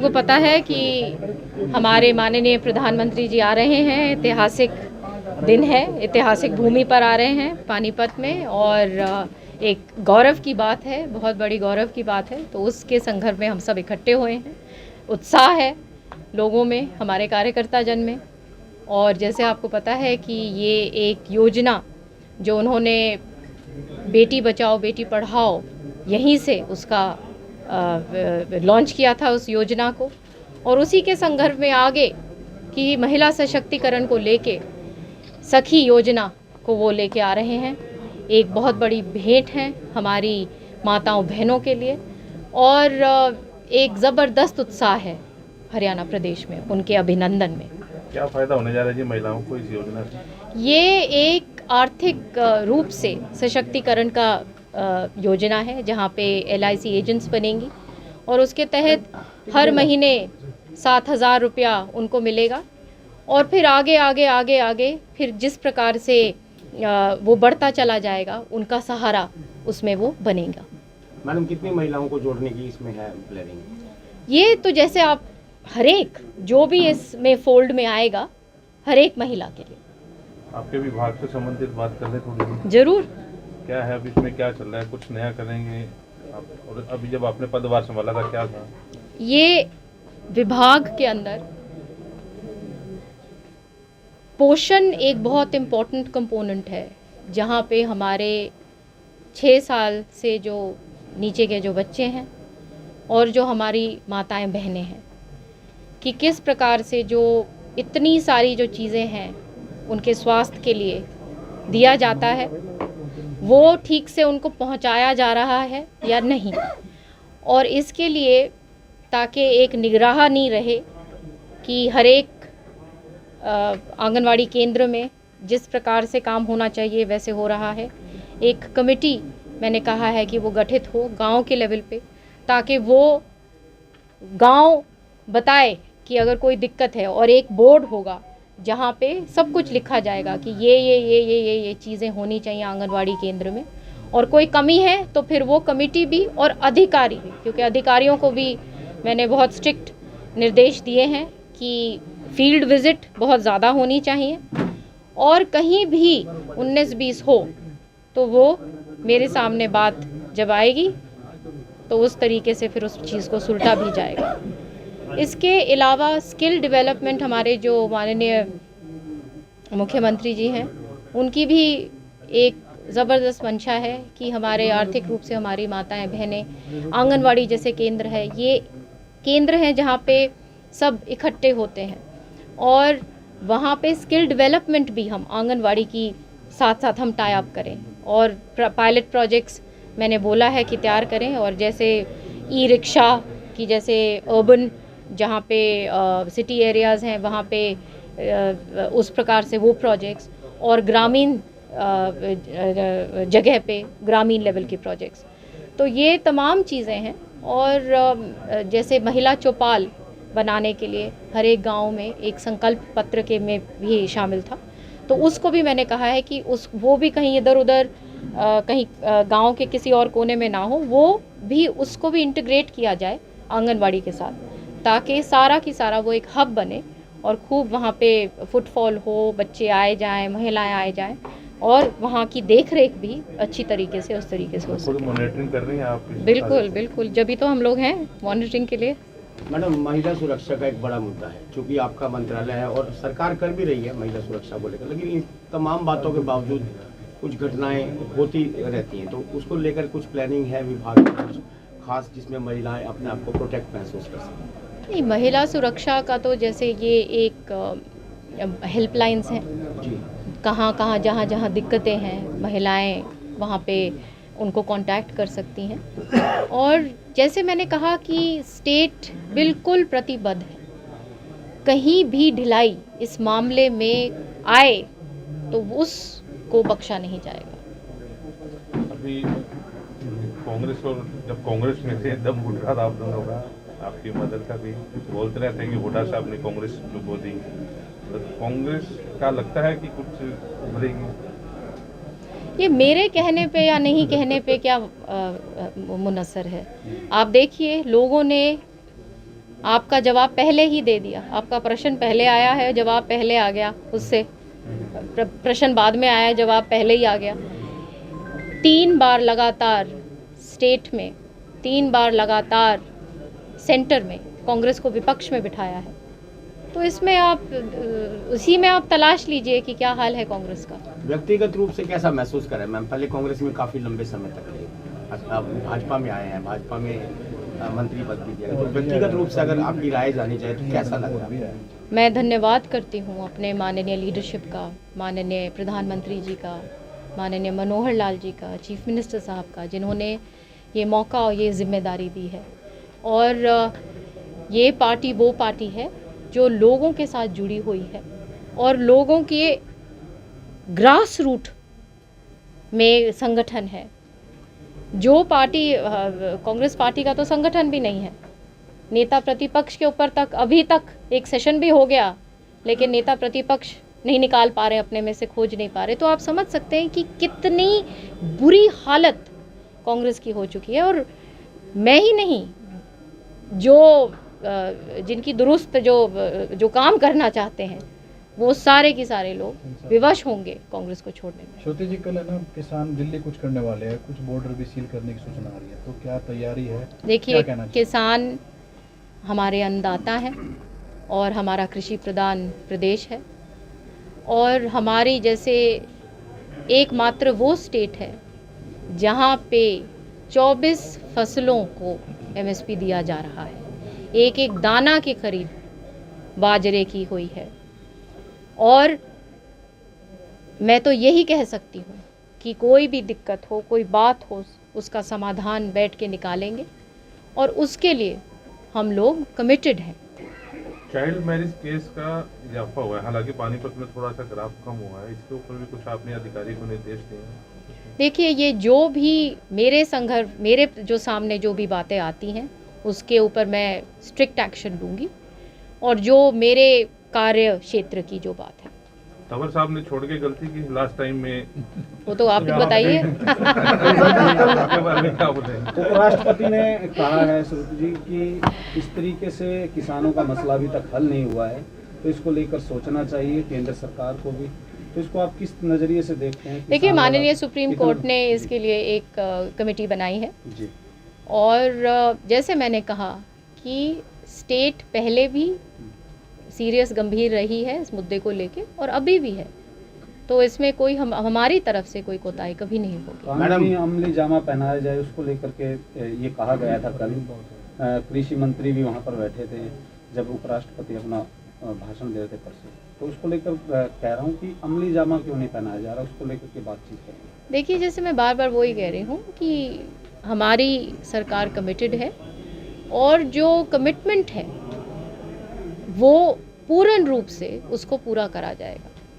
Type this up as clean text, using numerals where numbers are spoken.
सबको पता है कि हमारे माननीय प्रधानमंत्री जी आ रहे हैं। ऐतिहासिक दिन है, ऐतिहासिक भूमि पर आ रहे हैं पानीपत में, और एक गौरव की बात है, बहुत बड़ी गौरव की बात है। तो उसके संदर्भ में हम सब इकट्ठे हुए हैं। उत्साह है लोगों में, हमारे कार्यकर्ता जन में। और जैसे आपको पता है कि ये एक योजना जो उन्होंने बेटी बचाओ बेटी पढ़ाओ यहीं से उसका लॉन्च किया था उस योजना को, और उसी के संदर्भ में आगे कि महिला सशक्तिकरण को लेके सखी योजना को वो लेके आ रहे हैं। एक बहुत बड़ी भेंट है हमारी माताओं बहनों के लिए, और एक ज़बरदस्त उत्साह है हरियाणा प्रदेश में उनके अभिनंदन में। क्या फ़ायदा होने जा रहा है जी महिलाओं को इस योजना से? ये एक आर्थिक रूप से सशक्तिकरण का योजना है, जहाँ पे LIC एजेंट्स बनेंगी, और उसके तहत हर महीने 7,000 रुपया उनको मिलेगा, और फिर आगे आगे आगे आगे फिर जिस प्रकार से वो बढ़ता चला जाएगा, उनका सहारा उसमें वो बनेगा। मैडम, कितनी महिलाओं को जोड़ने की इसमें है प्लानिंग? ये तो जैसे आप हरेक जो भी इसमें फोल्ड में आएगा, हर एक महिला के लिए। आपके विभाग से संबंधित बात कर ले थोड़ी। जरूर। क्या है अब इसमें, क्या चल रहा है, कुछ नया करेंगे आप? और अभी जब आपने पदभार संभाला था क्या था? ये विभाग के अंदर पोषण एक बहुत इम्पोर्टेंट कंपोनेंट है, जहाँ पे हमारे 6 साल से जो नीचे के जो बच्चे हैं और जो हमारी माताएं बहनें हैं, कि किस प्रकार से जो इतनी सारी जो चीज़ें हैं उनके स्वास्थ्य के लिए दिया जाता है, वो ठीक से उनको पहुंचाया जा रहा है या नहीं। और इसके लिए ताकि एक निगरानी रहे कि हर एक आंगनवाड़ी केंद्र में जिस प्रकार से काम होना चाहिए वैसे हो रहा है। एक कमेटी मैंने कहा है कि वो गठित हो गांव के लेवल पे, ताकि वो गांव बताए कि अगर कोई दिक्कत है, और एक बोर्ड होगा जहाँ पे सब कुछ लिखा जाएगा कि ये चीज़ें होनी चाहिए आंगनवाड़ी केंद्र में, और कोई कमी है तो फिर वो कमेटी भी और अधिकारी भी, क्योंकि अधिकारियों को भी मैंने बहुत स्ट्रिक्ट निर्देश दिए हैं कि फील्ड विज़िट बहुत ज़्यादा होनी चाहिए, और कहीं भी 19-20 हो तो वो मेरे सामने बात जब आएगी तो उस तरीके से फिर उस चीज़ को सुलटा भी जाएगा। इसके अलावा स्किल डेवलपमेंट हमारे जो माननीय मुख्यमंत्री जी हैं, उनकी भी एक ज़बरदस्त मंशा है कि हमारे आर्थिक रूप से हमारी माताएं बहनें, आंगनवाड़ी जैसे केंद्र है, ये केंद्र हैं जहाँ पे सब इकट्ठे होते हैं, और वहाँ पे स्किल डेवलपमेंट भी हम आंगनवाड़ी की साथ साथ हम टाई अप करें, और पायलट प्रोजेक्ट्स मैंने बोला है कि तैयार करें। और जैसे ई रिक्शा की, जैसे अर्बन जहाँ पे सिटी एरियाज़ हैं वहाँ पे उस प्रकार से वो प्रोजेक्ट्स, और ग्रामीण जगह पे ग्रामीण लेवल के प्रोजेक्ट्स, तो ये तमाम चीज़ें हैं। और जैसे महिला चौपाल बनाने के लिए हर एक गांव में एक संकल्प पत्र के में भी शामिल था, तो उसको भी मैंने कहा है कि वो भी कहीं इधर उधर कहीं गांव के किसी और कोने में ना हो, वो भी उसको भी इंटीग्रेट किया जाए आंगनवाड़ी के साथ, ताकि सारा की सारा वो एक हब बने और खूब वहाँ पे फुटफॉल हो, बच्चे आए जाएं, महिलाएं आए जाएं, और वहाँ की देख रेख भी अच्छी तरीके से उस तरीके से हो सके। मॉनिटरिंग कर रही हैं आप? बिल्कुल बिल्कुल, जब भी तो हम लोग हैं मॉनिटरिंग के लिए। मैडम, महिला सुरक्षा का एक बड़ा मुद्दा है, क्योंकि आपका मंत्रालय है और सरकार कर भी रही है महिला सुरक्षा को लेकर, लेकिन इन तमाम बातों के बावजूद कुछ घटनाएं होती रहती हैं, तो उसको लेकर कुछ प्लानिंग है विभाग की कुछ खास, जिसमें महिलाएं अपने आप को प्रोटेक्ट महसूस कर सकें? नहीं, महिला सुरक्षा का तो जैसे ये एक हेल्पलाइंस हैं जी, कहाँ कहाँ जहाँ जहाँ दिक्कतें हैं महिलाएं वहाँ पे उनको कांटेक्ट कर सकती हैं। और जैसे मैंने कहा कि स्टेट बिल्कुल प्रतिबद्ध है, कहीं भी ढिलाई इस मामले में आए तो उसको बख्शा नहीं जाएगा। अभी कांग्रेस, और जब कांग्रेस में से दम घुट रहा था आप दोनों का, आपकी मदद का भी बोलते रहते हैं कि हुड्डा साहब ने कांग्रेस को दी, तो कांग्रेस का लगता है कि कुछ उभरेगी? ये मेरे कहने पे या नहीं कहने पे क्या मुनस्सर है। आप देखिए, लोगों ने आपका जवाब पहले ही दे दिया। आपका प्रश्न पहले आया है, जवाब पहले आ गया, उससे प्रश्न बाद में आया, जवाब पहले ही आ गया। 3 बार लगातार स्टेट में, 3 बार लगातार सेंटर में कांग्रेस को विपक्ष में बिठाया है। तो इसमें आप उसी में आप तलाश लीजिए कि क्या हाल है कांग्रेस का। व्यक्तिगत रूप से कैसा महसूस करें मैम? पहले कांग्रेस में काफी लंबे समय तक रहे, अब भाजपा में आए हैं, भाजपा में मंत्री पद भी दिया, तो व्यक्तिगत रूप से अगर आपकी राय जानी चाहे तो कैसा लग रहा है? मैं धन्यवाद करती हूँ अपने माननीय लीडरशिप का, माननीय प्रधानमंत्री जी का, माननीय मनोहर लाल जी का, चीफ मिनिस्टर साहब का, जिन्होंने ये मौका और ये जिम्मेदारी दी है। और ये पार्टी वो पार्टी है जो लोगों के साथ जुड़ी हुई है और लोगों के ग्रास रूट में संगठन है। जो पार्टी कांग्रेस पार्टी का तो संगठन भी नहीं है। नेता प्रतिपक्ष के ऊपर तक अभी तक एक सेशन भी हो गया, लेकिन नेता प्रतिपक्ष नहीं निकाल पा रहे, अपने में से खोज नहीं पा रहे। तो आप समझ सकते हैं कि कितनी बुरी हालत कांग्रेस की हो चुकी है। और मैं ही नहीं, जो जिनकी दुरुस्त जो काम करना चाहते हैं, वो सारे के सारे लोग विवश होंगे कांग्रेस को छोड़ने में। श्रुति जी, कल है ना, किसान दिल्ली कुछ करने वाले हैं, कुछ बॉर्डर भी सील करने की सूचना आ रही है, तो क्या तैयारी है? देखिए, किसान हमारे अन्नदाता हैं और हमारा कृषि प्रधान प्रदेश है, और हमारी जैसे एकमात्र वो स्टेट है जहाँ पे 24 फसलों को MSP दिया जा रहा है। एक एक दाना की खरीद बाजरे की हुई है। और मैं तो यही कह सकती हूँ कि कोई भी दिक्कत हो, कोई बात हो, उसका समाधान बैठ के निकालेंगे, और उसके लिए हम लोग कमिटेड हैं। चाइल्ड मैरिज केस का इजाफा हुआ है, हालांकि पानीपत में थोड़ा सा ग्राफ कम हुआ है, इसके ऊपर भी कुछ आपने अधिकारी को निर्देश दिए हैं? देखिए, ये जो भी मेरे जो सामने जो भी बातें आती हैं, उसके ऊपर मैं स्ट्रिक्ट एक्शन लूँगी, और जो मेरे कार्य क्षेत्र की जो बात है। तंवर साहब ने छोड़ के गलती की लास्ट टाइम में, वो तो आप ही बताइए। उपराष्ट्रपति ने कहा है श्रुति जी कि इस तरीके से किसानों का मसला अभी तक हल नहीं हुआ है, तो इसको लेकर सोचना चाहिए केंद्र सरकार को भी। तो इसको आप किस नज़रिए से देखते हैं? देखिए, माननीय सुप्रीम कोर्ट ने इसके लिए एक कमेटी बनाई है जी, और जैसे मैंने कहा कि स्टेट पहले भी सीरियस गंभीर रही है इस मुद्दे को लेके, और अभी भी है। तो इसमें कोई हमारी तरफ से कोई कोताही कभी नहीं होगी। मैडम, अमली जामा पहनाया जाए उसको लेकर के ये कहा गया था। कल कृषि मंत्री भी वहाँ पर बैठे थे जब उपराष्ट्रपति अपना भाषण दे रहे थे परसों, तो उसको लेकर कह रहा हूँ कि अमली जामा क्यों नहीं पहनाया जा रहा, उसको लेकर के बातचीत करें। देखिए, जैसे मैं बार बार वही कह रही हूँ कि हमारी सरकार कमिटेड है, और जो कमिटमेंट है वो पूर्ण रूप से उसको पूरा करा जाएगा।